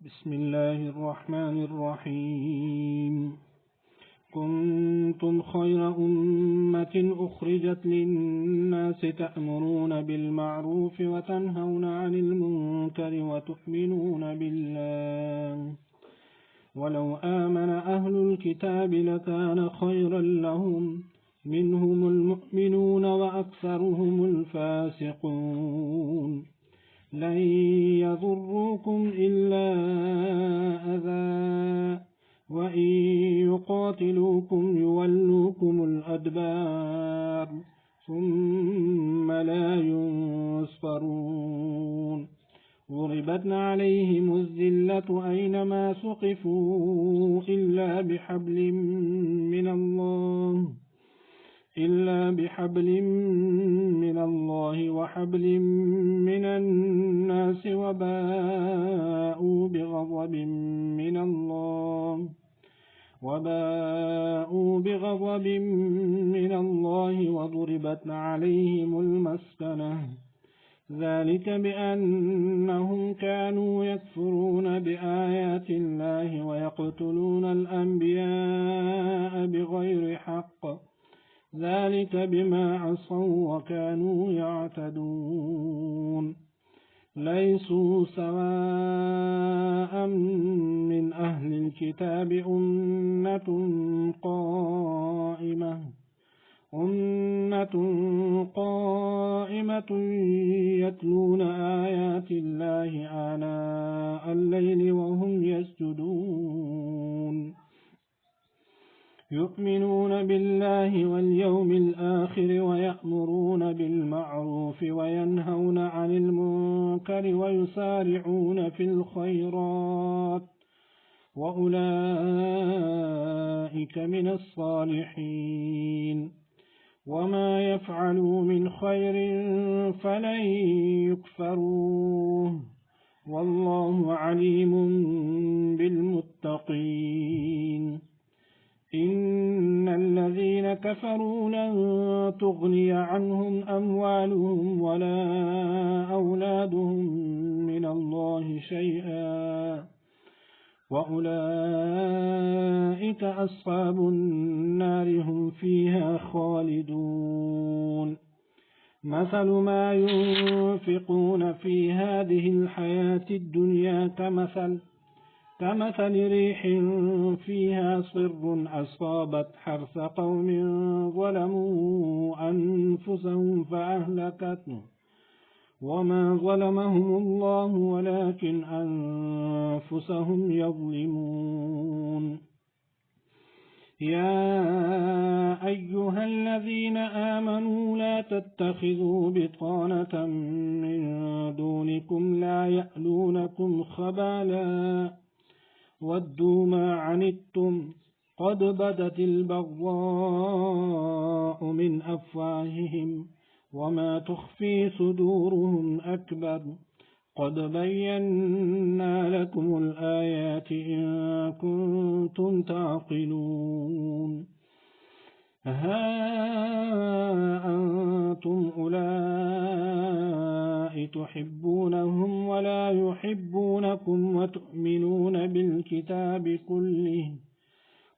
بسم الله الرحمن الرحيم. كنتم خير أمة أخرجت للناس تأمرون بالمعروف وتنهون عن المنكر وتؤمنون بالله ولو آمن أهل الكتاب لكان خيرا لهم منهم المؤمنون وأكثرهم الفاسقون. لن يضروكم إلا أذى وإن يقاتلوكم يولوكم الأدبار ثم لا ينصرون. ضربت عليهم الذلة أينما ثقفوا إلا بحبل من الله وحبل من الناس وباءوا بغضب من الله وضربت عليهم المسكنة ذلك بأنهم كانوا يكفرون بآيات الله ويقتلون الأنبياء بغير حق ذلك بما عصوا وكانوا يعتدون. ليسوا سواء من أهل الكتاب أمة قائمة يتلون آيات الله آناء الليل وهم يسجدون يؤمنون بالله واليوم الآخر ويأمرون بالمعروف وينهون عن المنكر ويسارعون في الخيرات وأولئك من الصالحين. وما يفعلوا من خير فلن يكفروه والله عليم بالمتقين. إن الذين كفروا لن تغني عنهم أموالهم ولا أولادهم من الله شيئا وأولئك أصحاب النار هم فيها خالدون. مثل ما ينفقون في هذه الحياة الدنيا كمثل ريح فيها صر أصابت حرث قوم ظلموا أنفسهم فأهلكته وما ظلمهم الله ولكن أنفسهم يظلمون. يا أيها الذين آمنوا لا تتخذوا بطانة من دونكم لا يألونكم خبالا ودوا ما عنتم قد بدت البغضاء من أفواههم وما تخفي صدورهم أكبر قد بينا لكم الآيات إن كنتم تعقلون. ها أنتم أولئك تحبونهم ولا يحبونكم وتؤمنون بالكتاب كله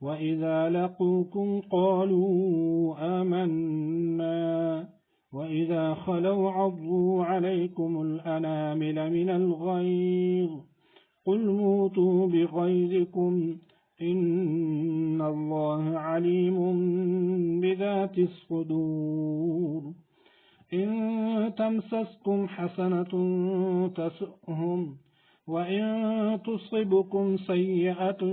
وإذا لقوكم قالوا آمنا وإذا خلوا عضوا عليكم الأنامل من الغيظ قل موتوا بغيظكم إن الله عليم بذات الصدور. إن تمسسكم حسنة تسؤهم وإن تصبكم سيئة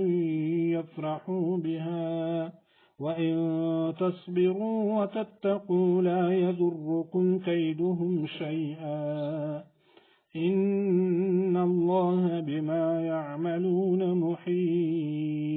يفرحوا بها وإن تصبروا وتتقوا لا يضركم كيدهم شيئا إن الله بما يعملون محيط.